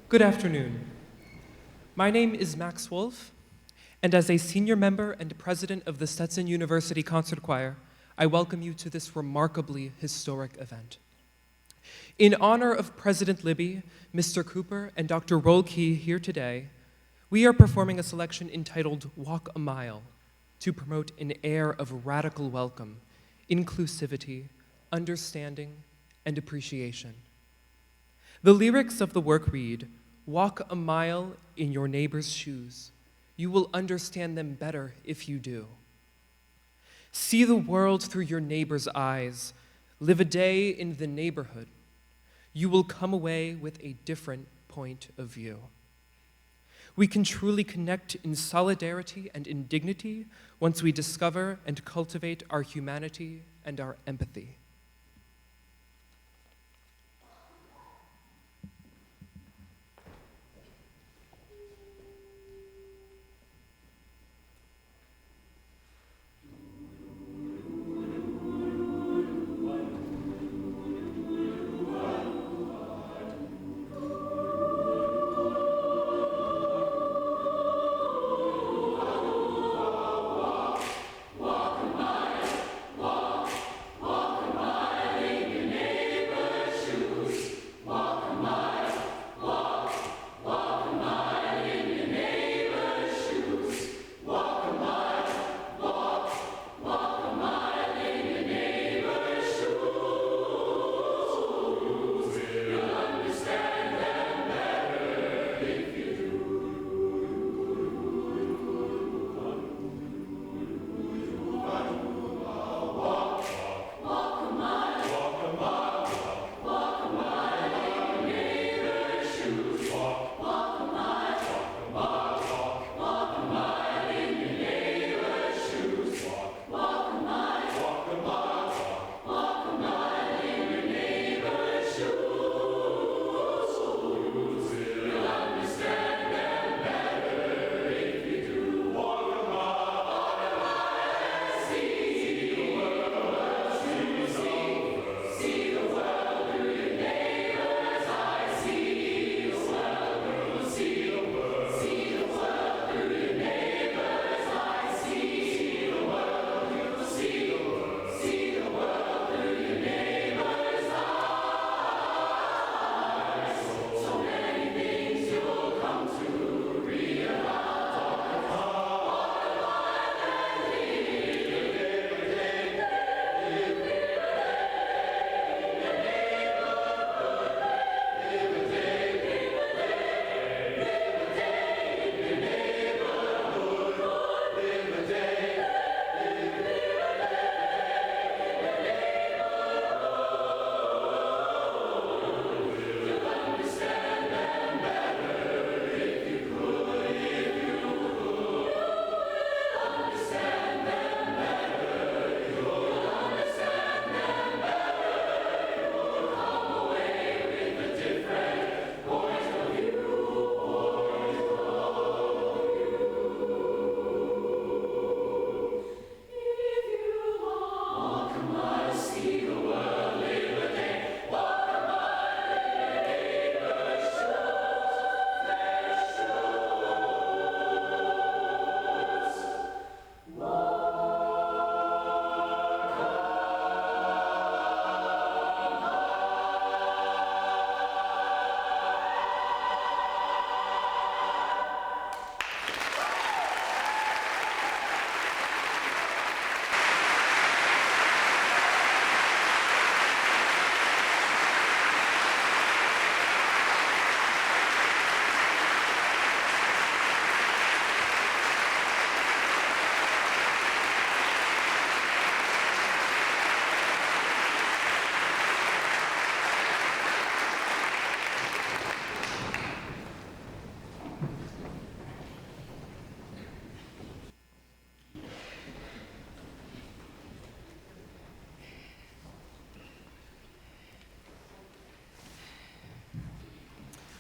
Good afternoon. My name is Max Wolf, and as a senior member and president of the Stetson University Concert Choir, I welcome you to this remarkably historic event. In honor of President Libby, Mr. Cooper, and Dr. Roellke here today, we are performing a selection entitled Walk a Mile to promote an air of radical welcome, inclusivity, understanding, and appreciation. The lyrics of the work read, "Walk a mile in your neighbor's shoes. You will understand them better if you do. See the world through your neighbor's eyes. Live a day in the neighborhood. You will come away with a different point of view." We can truly connect in solidarity and in dignity once we discover and cultivate our humanity and our empathy.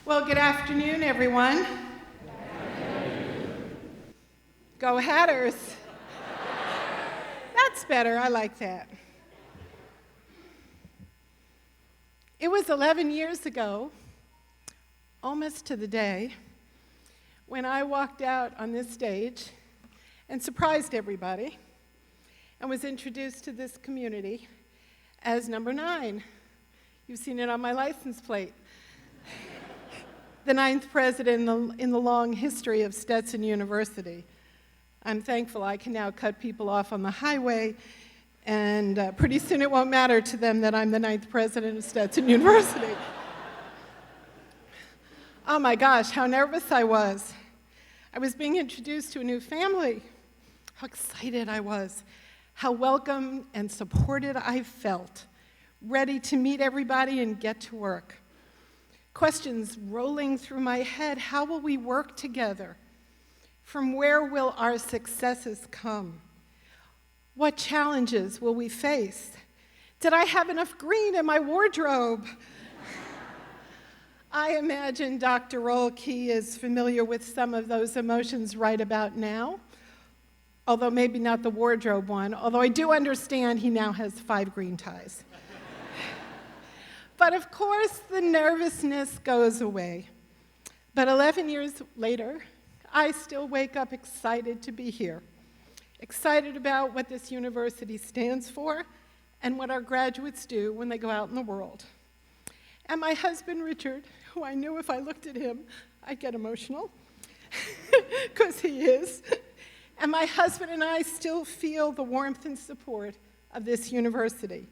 Well, good afternoon, everyone. Go Hatters. That's better. I like that. It was 11 years ago, almost to the day when I walked out on this stage and surprised everybody and was introduced to this community as number 9. You've seen it on my license plate. The 9th president in the long history of Stetson University. I'm thankful I can now cut people off on the highway, and pretty soon it won't matter to them that I'm the 9th president of Stetson University. Oh my gosh, how nervous I was. I was being introduced to a new family. How excited I was. How welcome and supported I felt. Ready to meet everybody and get to work. Questions rolling through my head. How will we work together? From where will our successes come? What challenges will we face? Did I have enough green in my wardrobe? I imagine Dr. Roellke is familiar with some of those emotions right about now, although maybe not the wardrobe one, although I do understand he now has 5 green ties. But of course, the nervousness goes away. But 11 years later, I still wake up excited to be here, excited about what this university stands for and what our graduates do when they go out in the world. And my husband, Richard, who I knew if I looked at him, I'd get emotional, because he is. And my husband and I still feel the warmth and support of this university.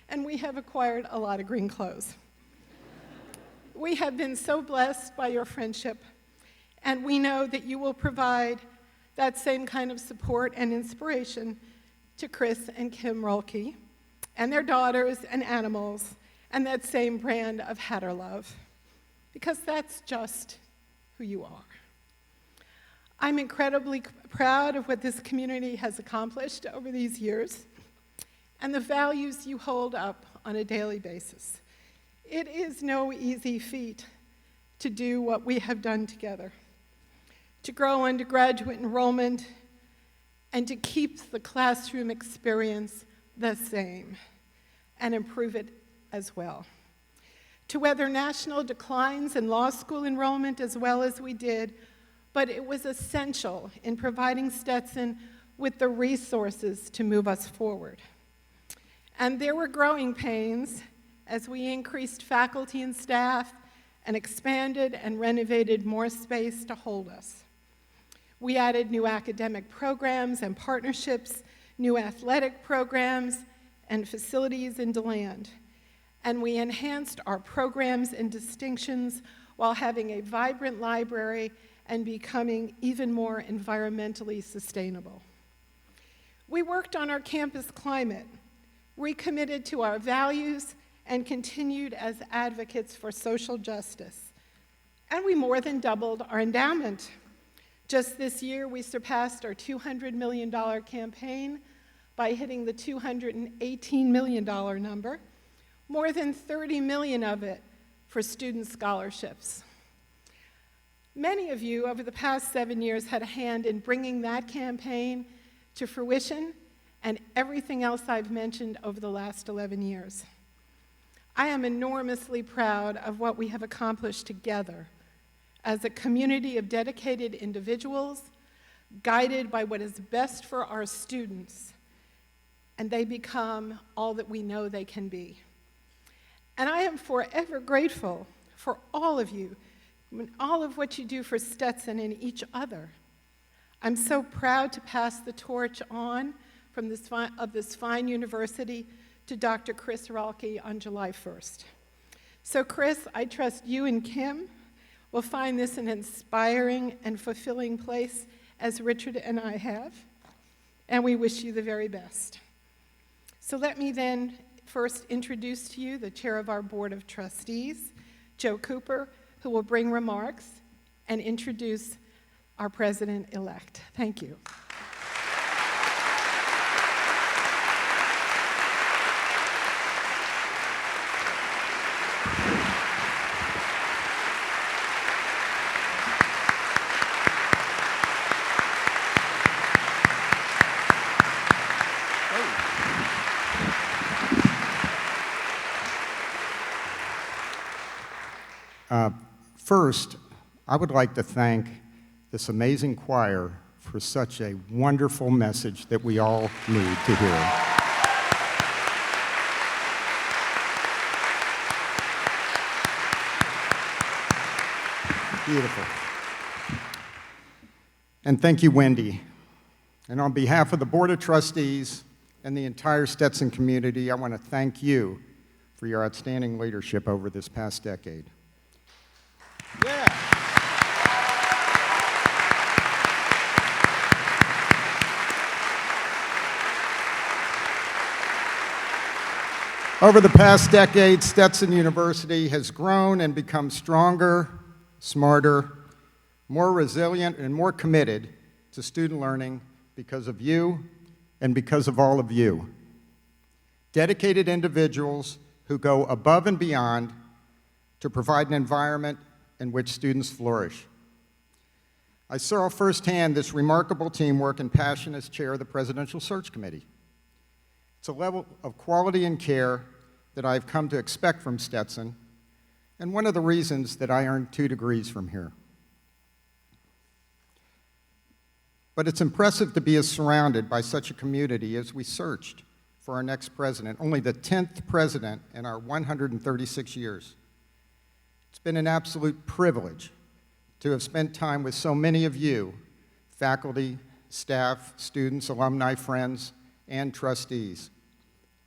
And we have acquired a lot of green clothes. We have been so blessed by your friendship, and we know that you will provide that same kind of support and inspiration to Chris and Kim Roellke and their daughters and animals, and that same brand of Hatter love, because that's just who you are. I'm incredibly proud of what this community has accomplished over these years and the values you hold up on a daily basis. It is no easy feat to do what we have done together, to grow undergraduate enrollment and to keep the classroom experience the same and improve it as well. To weather national declines in law school enrollment as well as we did, but it was essential in providing Stetson with the resources to move us forward. And there were growing pains as we increased faculty and staff and expanded and renovated more space to hold us. We added new academic programs and partnerships, new athletic programs, and facilities in DeLand. And we enhanced our programs and distinctions while having a vibrant library and becoming even more environmentally sustainable. We worked on our campus climate, recommitted to our values, and continued as advocates for social justice. And we more than doubled our endowment. Just this year, we surpassed our $200 million campaign by hitting the $218 million number, more than $30 million of it for student scholarships. Many of you over the past 7 years had a hand in bringing that campaign to fruition and everything else I've mentioned over the last 11 years. I am enormously proud of what we have accomplished together as a community of dedicated individuals, guided by what is best for our students, and they become all that we know they can be. And I am forever grateful for all of you, and all of what you do for Stetson and each other. I'm so proud to pass the torch on from this fine university to Dr. Chris Roellke on July 1st. So Chris, I trust you and Kim will find this an inspiring and fulfilling place as Richard and I have, and we wish you the very best. So let me then first introduce to you the chair of our Board of Trustees, Joe Cooper, who will bring remarks and introduce our president-elect. Thank you. First, I would like to thank this amazing choir for such a wonderful message that we all need to hear. Beautiful. And thank you, Wendy. And on behalf of the Board of Trustees and the entire Stetson community, I want to thank you for your outstanding leadership over this past decade. Yeah. Over the past decade, Stetson University has grown and become stronger, smarter, more resilient, and more committed to student learning because of you and because of all of you. Dedicated individuals who go above and beyond to provide an environment in which students flourish. I saw firsthand this remarkable teamwork and passion as chair of the Presidential Search Committee. It's a level of quality and care that I've come to expect from Stetson, and one of the reasons that I earned 2 degrees from here. But it's impressive to be surrounded by such a community as we searched for our next president, only the 10th president in our 136 years. It's been an absolute privilege to have spent time with so many of you, faculty, staff, students, alumni, friends, and trustees,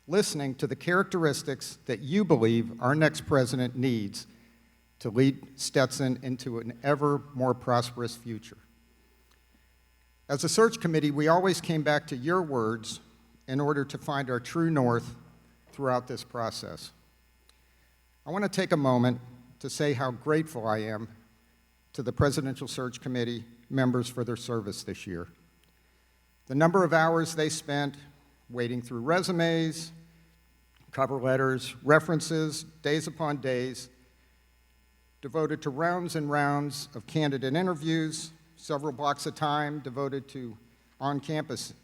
listening to the characteristics that you believe our next president needs to lead Stetson into an ever more prosperous future. As a search committee, we always came back to your words in order to find our true north throughout this process. I want to take a moment to say how grateful I am to the Presidential Search Committee members for their service this year. The number of hours they spent wading through resumes, cover letters, references, days upon days, devoted to rounds and rounds of candidate interviews, several blocks of time devoted to on-campus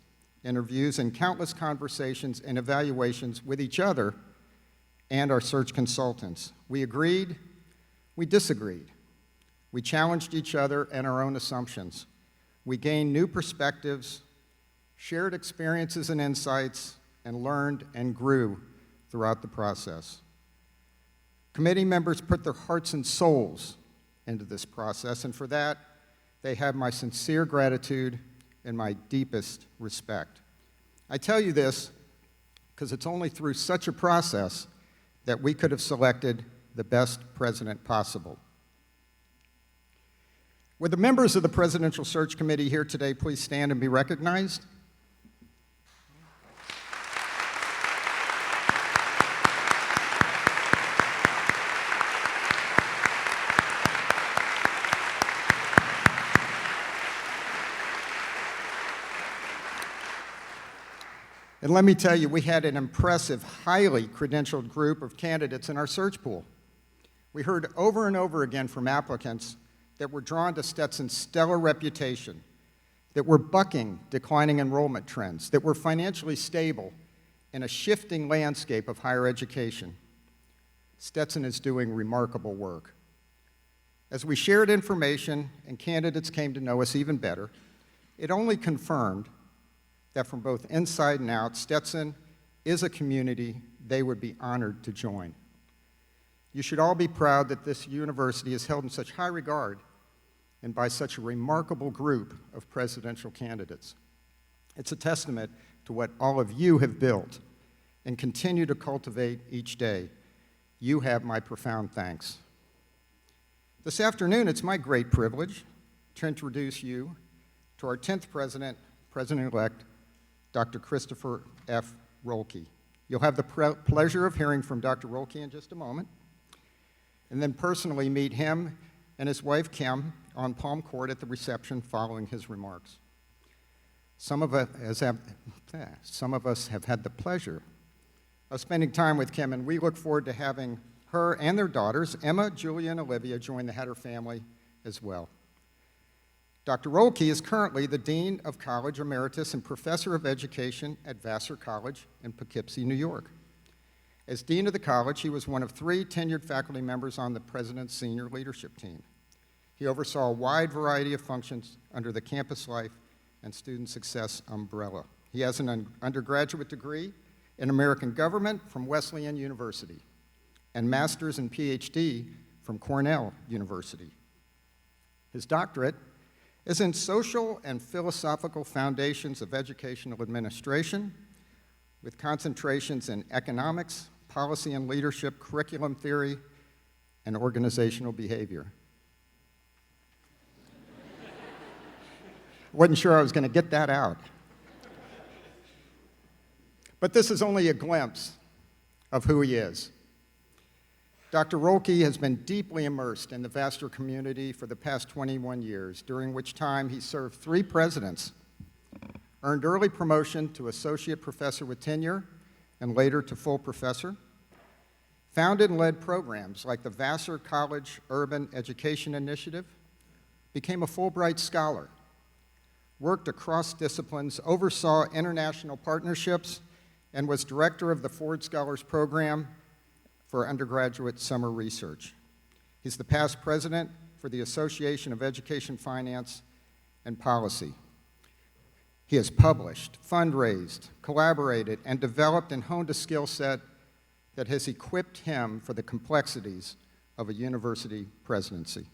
interviews, and countless conversations and evaluations with each other and our search consultants. We agreed, we disagreed. We challenged each other and our own assumptions. We gained new perspectives, shared experiences and insights, and learned and grew throughout the process. Committee members put their hearts and souls into this process, and for that, they have my sincere gratitude and my deepest respect. I tell you this because it's only through such a process that we could have selected the best president possible. Would the members of the Presidential Search Committee here today please stand and be recognized? And let me tell you, we had an impressive, highly credentialed group of candidates in our search pool. We heard over and over again from applicants that were drawn to Stetson's stellar reputation, that were bucking declining enrollment trends, that were financially stable in a shifting landscape of higher education. Stetson is doing remarkable work. As we shared information and candidates came to know us even better, it only confirmed that from both inside and out, Stetson is a community they would be honored to join. You should all be proud that this university is held in such high regard and by such a remarkable group of presidential candidates. It's a testament to what all of you have built and continue to cultivate each day. You have my profound thanks. This afternoon, it's my great privilege to introduce you to our 10th president, President-elect, Dr. Christopher F. Roellke. You'll have the pleasure of hearing from Dr. Roellke in just a moment, and then personally meet him and his wife, Kim, on Palm Court at the reception following his remarks. Some of us have had the pleasure of spending time with Kim, and we look forward to having her and their daughters, Emma, Julia, and Olivia, join the Hatter family as well. Dr. Roellke is currently the Dean of College Emeritus and Professor of Education at Vassar College in Poughkeepsie, New York. As dean of the college, he was one of 3 tenured faculty members on the president's senior leadership team. He oversaw a wide variety of functions under the campus life and student success umbrella. He has an undergraduate degree in American government from Wesleyan University and master's and PhD from Cornell University. His doctorate is in social and philosophical foundations of educational administration with concentrations in economics, policy and leadership, curriculum theory, and organizational behavior. Wasn't sure I was going to get that out. But this is only a glimpse of who he is. Dr. Roellke has been deeply immersed in the Vassar community for the past 21 years, during which time he served 3 presidents, earned early promotion to associate professor with tenure, and later to full professor, founded and led programs like the Vassar College Urban Education Initiative, became a Fulbright Scholar, worked across disciplines, oversaw international partnerships, and was director of the Ford Scholars Program for undergraduate summer research. He's the past president for the Association of Education Finance and Policy. He has published, fundraised, collaborated, and developed and honed a skill set that has equipped him for the complexities of a university presidency.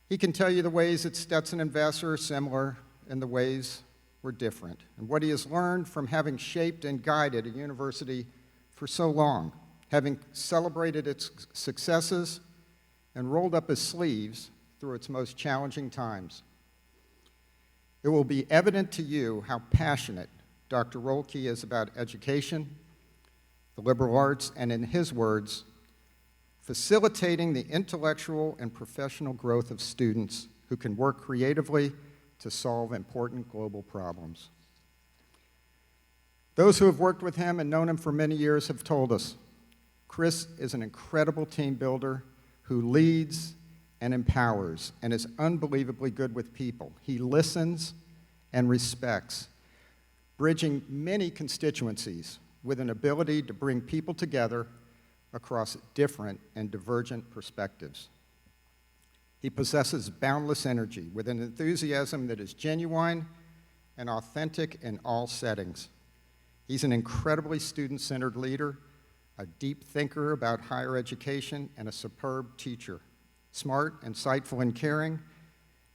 He can tell you the ways that Stetson and Vassar are similar and the ways we're different, and what he has learned from having shaped and guided a university for so long, having celebrated its successes and rolled up his sleeves through its most challenging times. It will be evident to you how passionate Dr. Roellke is about education, the liberal arts, and in his words, facilitating the intellectual and professional growth of students who can work creatively to solve important global problems. Those who have worked with him and known him for many years have told us, Chris is an incredible team builder who leads and empowers and is unbelievably good with people. He listens and respects, bridging many constituencies with an ability to bring people together across different and divergent perspectives. He possesses boundless energy with an enthusiasm that is genuine and authentic in all settings. He's an incredibly student-centered leader, a deep thinker about higher education, and a superb teacher. Smart, insightful, and caring,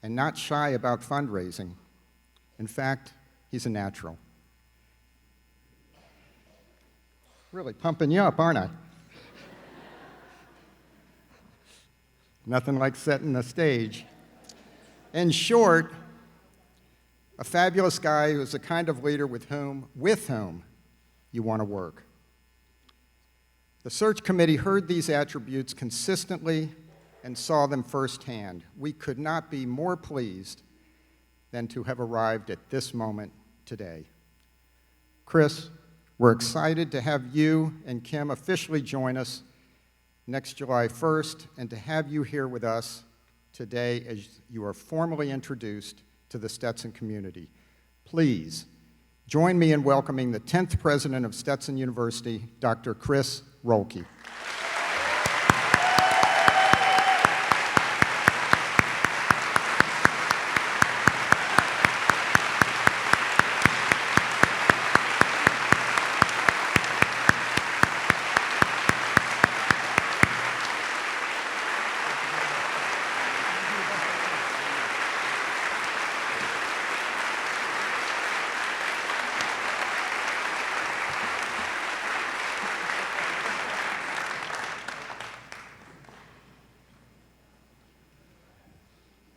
and not shy about fundraising. In fact, he's a natural. Really pumping you up, aren't I? Nothing like setting the stage. In short, a fabulous guy who's the kind of leader with whom you want to work. The search committee heard these attributes consistently and saw them firsthand. We could not be more pleased than to have arrived at this moment today. Chris, we're excited to have you and Kim officially join us next July 1st and to have you here with us today as you are formally introduced to the Stetson community. Please join me in welcoming the 10th president of Stetson University, Dr. Chris Roellke.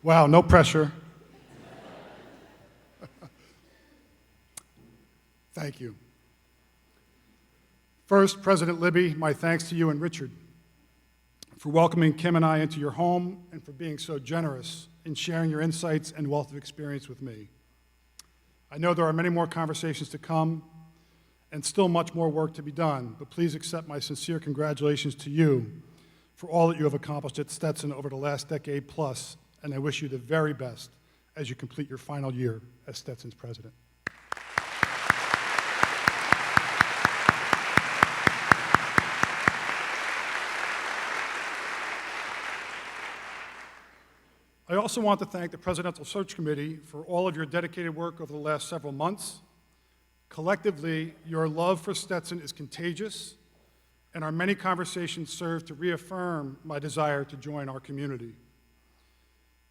Wow, no pressure. Thank you. First, President Libby, my thanks to you and Richard for welcoming Kim and I into your home and for being so generous in sharing your insights and wealth of experience with me. I know there are many more conversations to come and still much more work to be done, but please accept my sincere congratulations to you for all that you have accomplished at Stetson over the last decade plus, and I wish you the very best as you complete your final year as Stetson's president. I also want to thank the Presidential Search Committee for all of your dedicated work over the last several months. Collectively, your love for Stetson is contagious, and our many conversations serve to reaffirm my desire to join our community.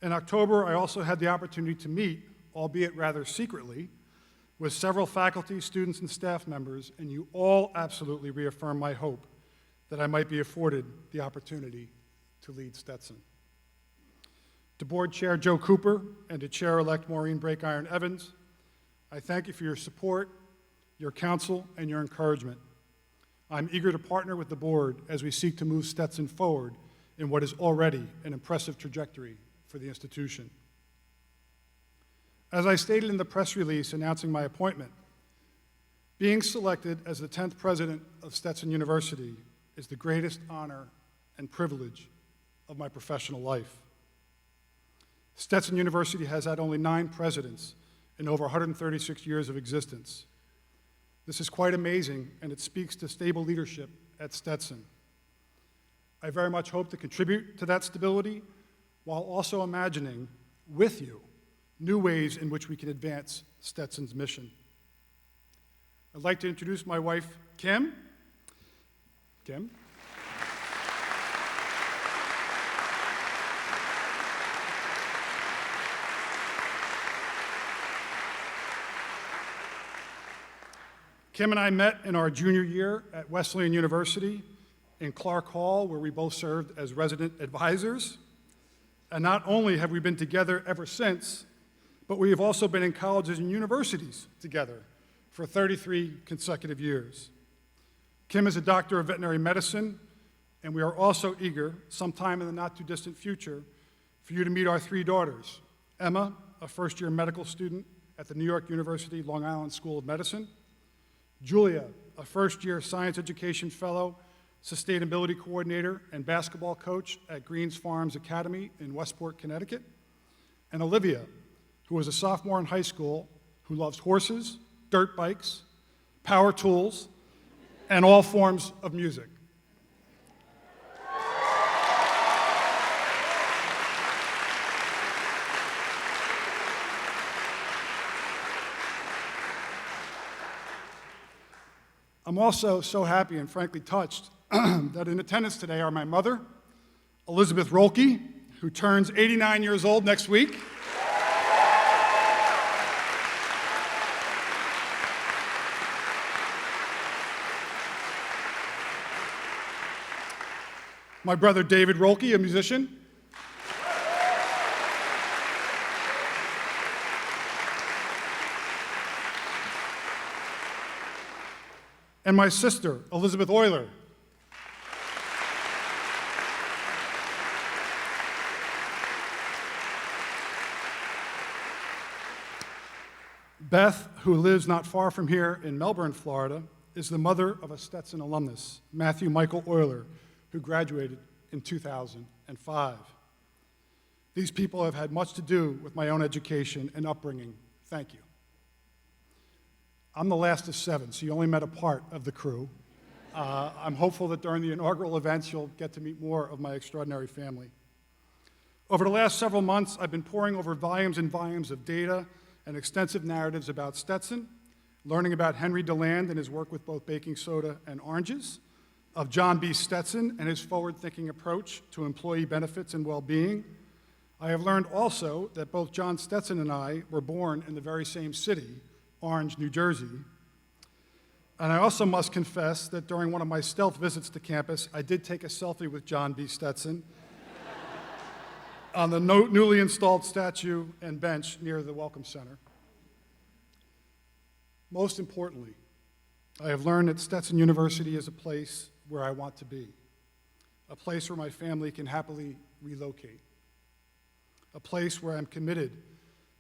In October, I also had the opportunity to meet, albeit rather secretly, with several faculty, students, and staff members, and you all absolutely reaffirmed my hope that I might be afforded the opportunity to lead Stetson. To Board Chair Joe Cooper and to Chair-elect Maureen Breakiron Evans, I thank you for your support, your counsel, and your encouragement. I'm eager to partner with the board as we seek to move Stetson forward in what is already an impressive trajectory for the institution. As I stated in the press release announcing my appointment, being selected as the 10th president of Stetson University is the greatest honor and privilege of my professional life. Stetson University has had only 9 presidents in over 136 years of existence. This is quite amazing, and it speaks to stable leadership at Stetson. I very much hope to contribute to that stability while also imagining, with you, new ways in which we can advance Stetson's mission. I'd like to introduce my wife, Kim. Kim. Kim and I met in our junior year at Wesleyan University in Clark Hall, where we both served as resident advisors. And not only have we been together ever since, but we have also been in colleges and universities together for 33 consecutive years. Kim is a doctor of veterinary medicine, and we are also eager, sometime in the not-too-distant future, for you to meet our 3 daughters. Emma, a first-year medical student at the New York University Long Island School of Medicine. Julia, a first-year science education fellow, sustainability coordinator, and basketball coach at Greens Farms Academy in Westport, Connecticut. And Olivia, who is a sophomore in high school, who loves horses, dirt bikes, power tools, and all forms of music. I'm also so happy and frankly touched that in attendance today are my mother, Elizabeth Roellke, who turns 89 years old next week. My brother David Roellke, a musician. And my sister, Elizabeth Euler. Beth, who lives not far from here in Melbourne, Florida, is the mother of a Stetson alumnus, Matthew Michael Euler, who graduated in 2005. These people have had much to do with my own education and upbringing. Thank you. I'm the last of 7, so you only met a part of the crew. I'm hopeful that during the inaugural events, you'll get to meet more of my extraordinary family. Over the last several months, I've been poring over volumes and volumes of data and extensive narratives about Stetson, learning about Henry DeLand and his work with both baking soda and oranges, of John B. Stetson and his forward-thinking approach to employee benefits and well-being. I have learned also that both John Stetson and I were born in the very same city, Orange, New Jersey. And I also must confess that during one of my stealth visits to campus, I did take a selfie with John B. Stetson on the newly installed statue and bench near the Welcome Center. Most importantly, I have learned that Stetson University is a place where I want to be, a place where my family can happily relocate, a place where I'm committed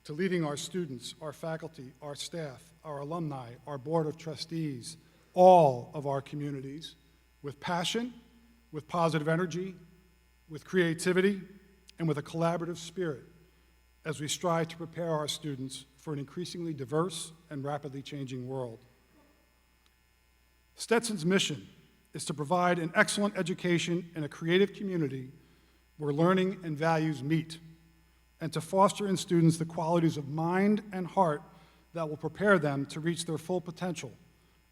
to leading our students, our faculty, our staff, our alumni, our board of trustees, all of our communities, with passion, with positive energy, with creativity, and with a collaborative spirit as we strive to prepare our students for an increasingly diverse and rapidly changing world. Stetson's mission is to provide an excellent education in a creative community where learning and values meet, and to foster in students the qualities of mind and heart that will prepare them to reach their full potential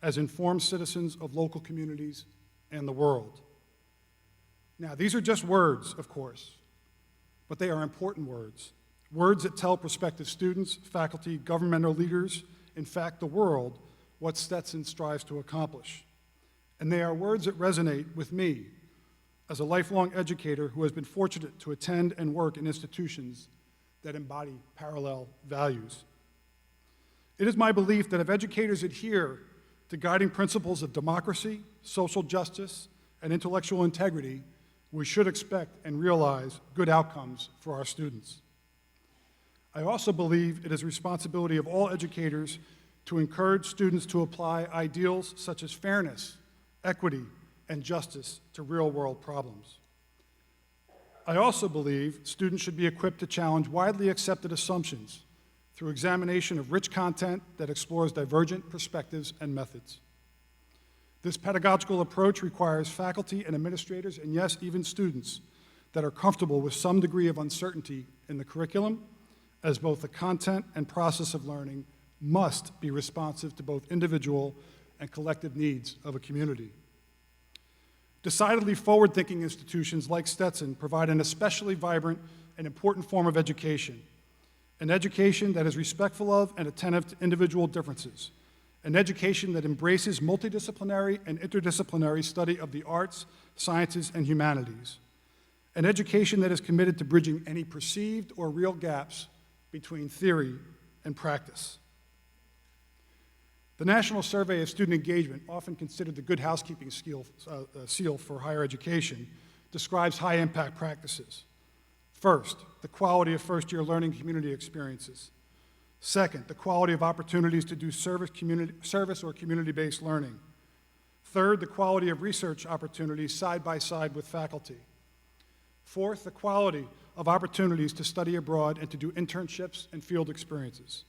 as informed citizens of local communities and the world. Now, these are just words, of course, but they are important words. Words that tell prospective students, faculty, governmental leaders, in fact, the world, what Stetson strives to accomplish. And they are words that resonate with me as a lifelong educator who has been fortunate to attend and work in institutions that embody parallel values. It is my belief that if educators adhere to guiding principles of democracy, social justice, and intellectual integrity, we should expect and realize good outcomes for our students. I also believe it is the responsibility of all educators to encourage students to apply ideals such as fairness, equity, and justice to real-world problems. I also believe students should be equipped to challenge widely accepted assumptions through examination of rich content that explores divergent perspectives and methods. This pedagogical approach requires faculty and administrators, and yes, even students, that are comfortable with some degree of uncertainty in the curriculum, as both the content and process of learning must be responsive to both individual and collective needs of a community. Decidedly forward-thinking institutions like Stetson provide an especially vibrant and important form of education, an education that is respectful of and attentive to individual differences, an education that embraces multidisciplinary and interdisciplinary study of the arts, sciences, and humanities, an education that is committed to bridging any perceived or real gaps between theory and practice. The National Survey of Student Engagement, often considered the good housekeeping seal for higher education, describes high-impact practices. First, the quality of first-year learning community experiences. Second, the quality of opportunities to do service or community-based learning. Third, the quality of research opportunities side by side with faculty. Fourth, the quality of opportunities to study abroad and to do internships and field experiences.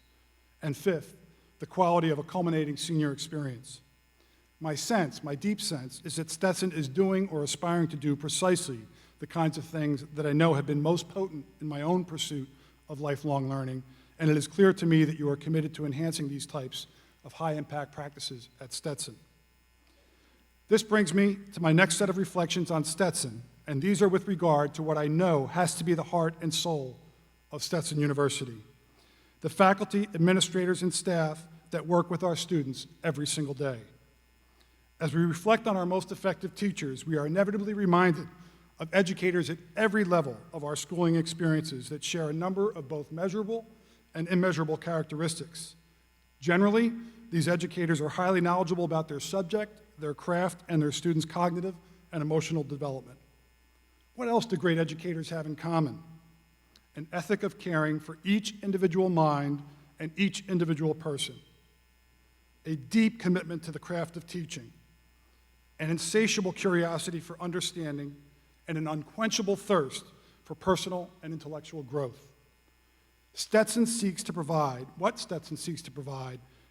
And fifth, the quality of a culminating senior experience. My deep sense, is that Stetson is doing or aspiring to do precisely the kinds of things that I know have been most potent in my own pursuit of lifelong learning, and it is clear to me that you are committed to enhancing these types of high-impact practices at Stetson. This brings me to my next set of reflections on Stetson, and these are with regard to what I know has to be the heart and soul of Stetson University: the faculty, administrators, and staff that work with our students every single day. As we reflect on our most effective teachers, we are inevitably reminded of educators at every level of our schooling experiences that share a number of both measurable and immeasurable characteristics. Generally, these educators are highly knowledgeable about their subject, their craft, and their students' cognitive and emotional development. What else do great educators have in common? An ethic of caring for each individual mind and each individual person, a deep commitment to the craft of teaching, an insatiable curiosity for understanding, and an unquenchable thirst for personal and intellectual growth. What Stetson seeks to provide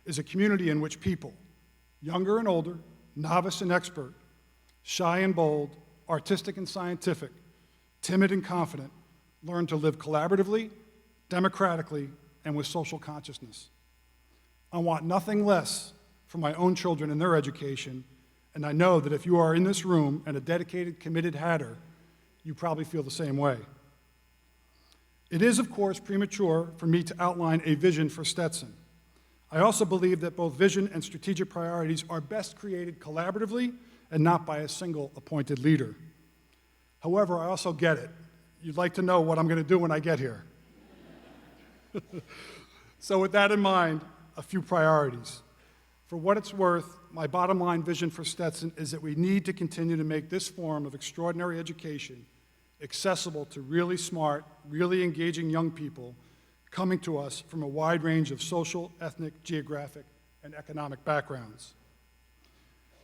is a community in which people, younger and older, novice and expert, shy and bold, artistic and scientific, timid and confident, learn to live collaboratively, democratically, and with social consciousness. I want nothing less for my own children and their education, and I know that if you are in this room and a dedicated, committed Hatter, you probably feel the same way. It is, of course, premature for me to outline a vision for Stetson. I also believe that both vision and strategic priorities are best created collaboratively and not by a single appointed leader. However, I also get it. You'd like to know what I'm going to do when I get here. So with that in mind, a few priorities. For what it's worth, my bottom line vision for Stetson is that we need to continue to make this form of extraordinary education accessible to really smart, really engaging young people coming to us from a wide range of social, ethnic, geographic, and economic backgrounds.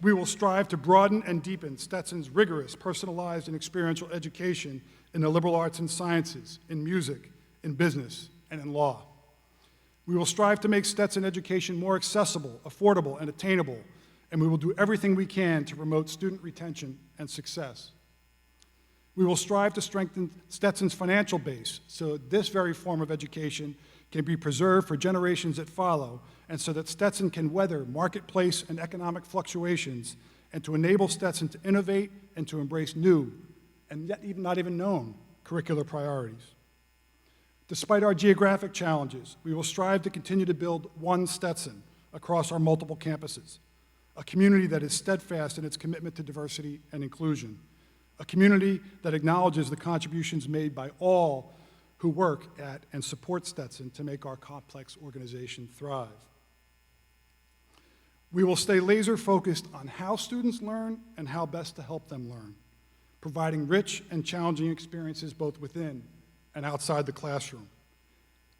We will strive to broaden and deepen Stetson's rigorous, personalized, and experiential education in the liberal arts and sciences, in music, in business, and in law. We will strive to make Stetson education more accessible, affordable, and attainable, and we will do everything we can to promote student retention and success. We will strive to strengthen Stetson's financial base so this very form of education can be preserved for generations that follow, and so that Stetson can weather marketplace and economic fluctuations, and to enable Stetson to innovate and to embrace new and yet not even known curricular priorities. Despite our geographic challenges, we will strive to continue to build one Stetson across our multiple campuses, a community that is steadfast in its commitment to diversity and inclusion, a community that acknowledges the contributions made by all who work at and support Stetson to make our complex organization thrive. We will stay laser focused on how students learn and how best to help them learn, providing rich and challenging experiences both within and outside the classroom.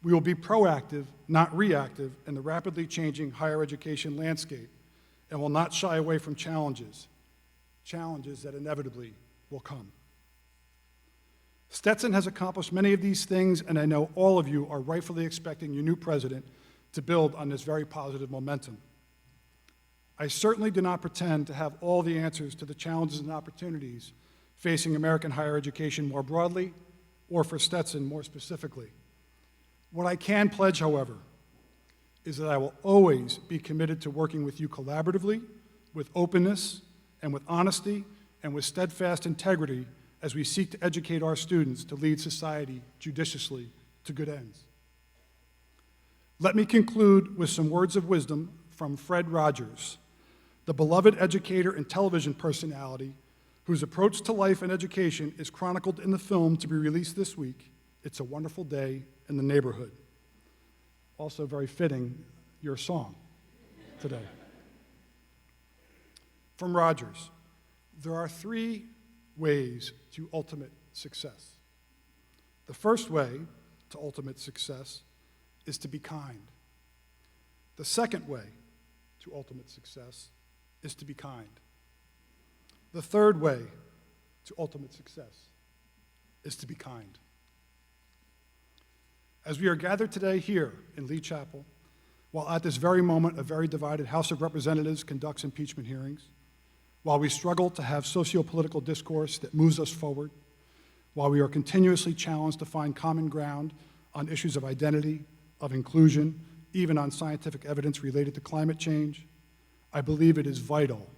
We will be proactive, not reactive, in the rapidly changing higher education landscape, and will not shy away from challenges that inevitably will come. Stetson has accomplished many of these things, and I know all of you are rightfully expecting your new president to build on this very positive momentum. I certainly do not pretend to have all the answers to the challenges and opportunities facing American higher education more broadly, or for Stetson more specifically. What I can pledge, however, is that I will always be committed to working with you collaboratively, with openness, and with honesty, and with steadfast integrity as we seek to educate our students to lead society judiciously to good ends. Let me conclude with some words of wisdom from Fred Rogers, the beloved educator and television personality whose approach to life and education is chronicled in the film to be released this week, It's a Wonderful Day in the Neighborhood. Also very fitting, your song today. From Rogers, there are three ways to ultimate success. The first way to ultimate success is to be kind. The second way to ultimate success is to be kind. The third way to ultimate success is to be kind. As we are gathered today here in Lee Chapel, while at this very moment a very divided House of Representatives conducts impeachment hearings, while we struggle to have socio-political discourse that moves us forward, while we are continuously challenged to find common ground on issues of identity, of inclusion, even on scientific evidence related to climate change, I believe it is vital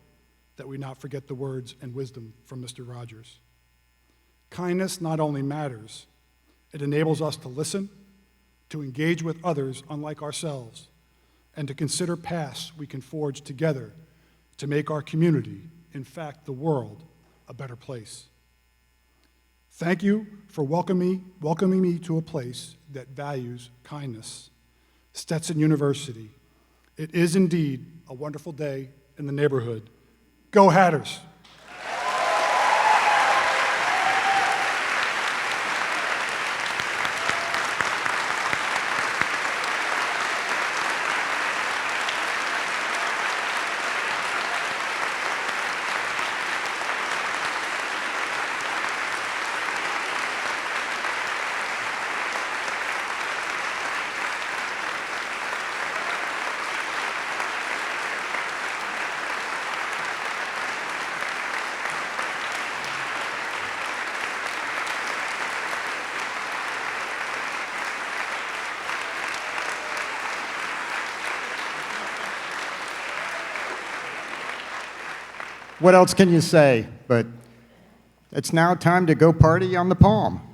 that we not forget the words and wisdom from Mr. Rogers. Kindness not only matters, it enables us to listen, to engage with others unlike ourselves, and to consider paths we can forge together to make our community, in fact, the world, a better place. Thank you for welcoming me to a place that values kindness. Stetson University. It is indeed a wonderful day in the neighborhood. Go Hatters! What else can you say? But it's now time to go party on the Palm.